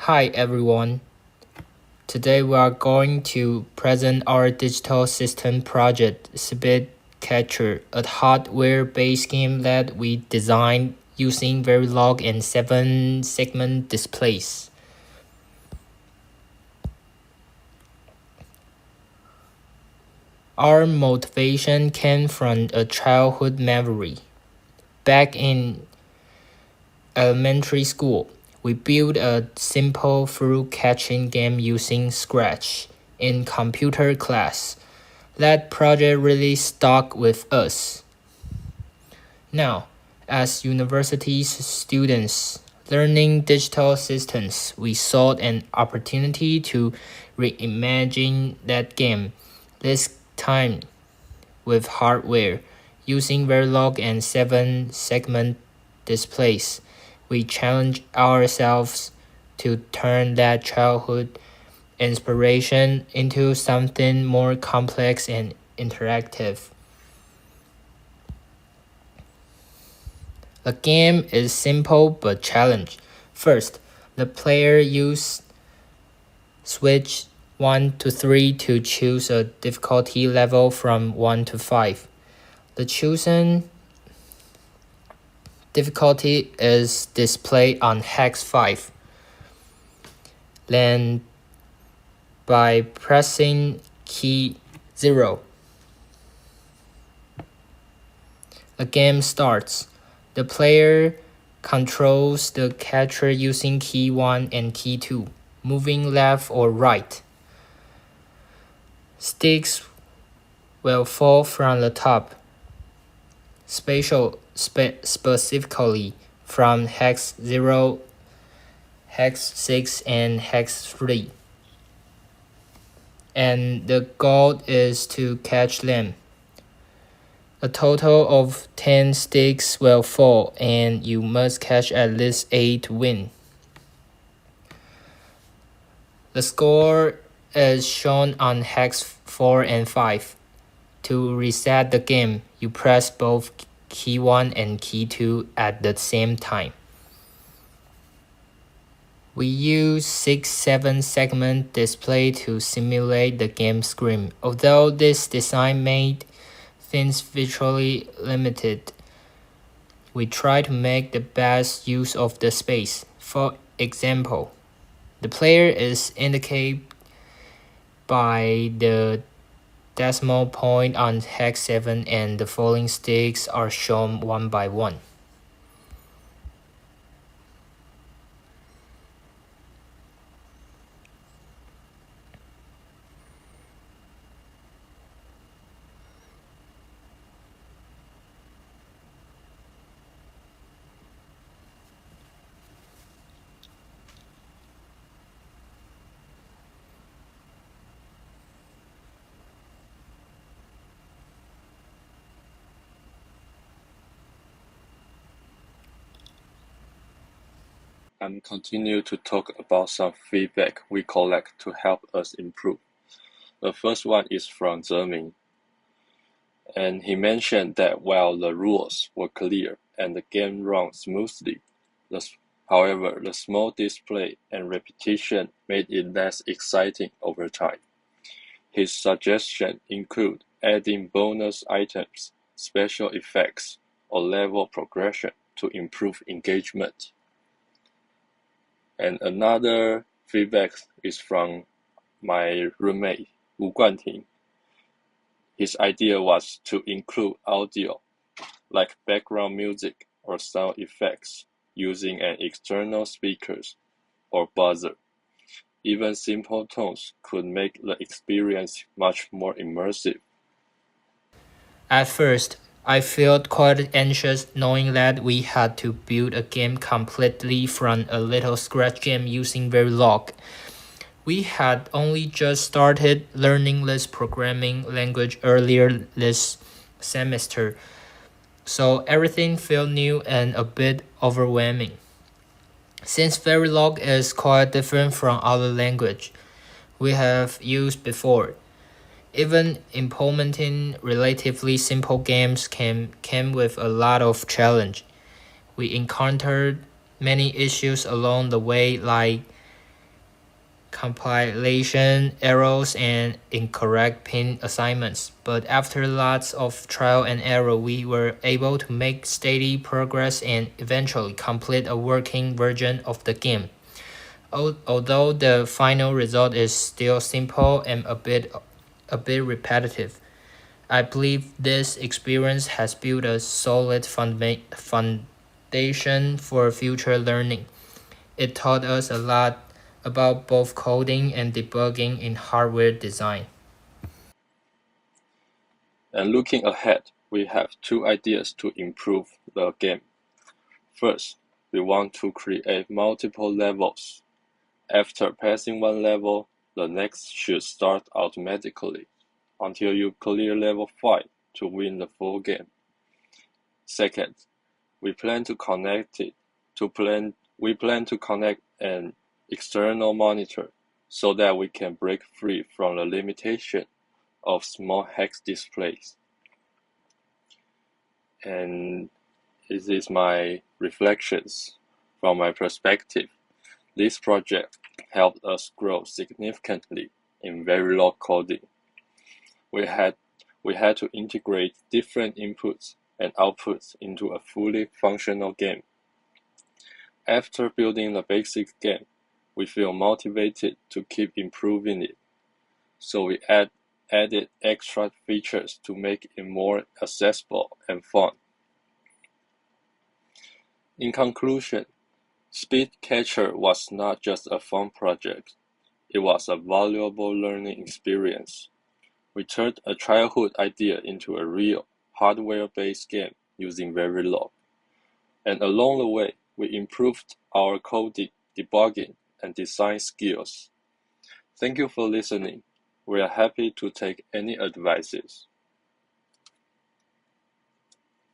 Hi everyone. Today we are going to present our digital system project, Speedcatcher, a hardware-based game that we designed using Verilog and 7-segment displays. Our motivation came from a childhood memory. Back in elementary school, we built a simple fruit-catching game using Scratch in computer class. That project really stuck with us. Now, as university students learning digital systems, we sought an opportunity to reimagine that game, this time with hardware. Using Verilog and 7-segment displays, we challenged ourselves to turn that childhood inspiration into something more complex and interactive. The game is simple but challenging. First, the player uses switch 1 to 3 to choose a difficulty level from 1 to 5. The chosen difficulty is displayed on hex 5. Then, by pressing key 0, the game starts. The player controls the catcher using key 1 and key 2, moving left or right. Sticks will fall from the top, specifically from hex 0, hex 6, and hex 3. And the goal is to catch them. A total of 10 sticks will fall, and you must catch at least 8 to win. The score is shown on hex 4 and 5. To reset the game, you press both key 1 and key 2 at the same time. We use 6-7-segment display to simulate the game screen. Although this design made things visually limited, we try to make the best use of the space. For example, the player is indicated by the decimal point on hex 7, and the falling sticks are shown one by one. I'm continue to talk about some feedback we collect to help us improve. The first one is from Zeming, and he mentioned that while the rules were clear and the game ran smoothly, however, the small display and repetition made it less exciting over time. His suggestions include adding bonus items, special effects, or level progression to improve engagement. And another feedback is from my roommate, Wu Guanting. His idea was to include audio, like background music or sound effects, using an external speakers or buzzer. Even simple tones could make the experience much more immersive. At first, I felt quite anxious knowing that we had to build a game completely from a little scratch game using Verilog. We had only just started learning this programming language earlier this semester, so everything felt new and a bit overwhelming. Since Verilog is quite different from other language we have used before, even implementing relatively simple games came with a lot of challenge. We encountered many issues along the way, like compilation errors and incorrect pin assignments, but after lots of trial and error, we were able to make steady progress and eventually complete a working version of the game. Although the final result is still simple and a bit repetitive, I believe this experience has built a solid foundation for future learning. It taught us a lot about both coding and debugging in hardware design. And looking ahead, we have two ideas to improve the game. First, we want to create multiple levels. After passing one level, the next should start automatically until you clear level 5 to win the full game. Second, we plan to connect an external monitor so that we can break free from the limitation of small hex displays. And this is my reflections from my perspective. This project helped us grow significantly in Verilog coding. We had to integrate different inputs and outputs into a fully functional game. After building the basic game, we feel motivated to keep improving it. So we added extra features to make it more accessible and fun. In conclusion, Speed Catcher was not just a fun project, it was a valuable learning experience. We turned a childhood idea into a real, hardware-based game using Verilog. And along the way, we improved our coding, debugging, and design skills. Thank you for listening. We are happy to take any advices.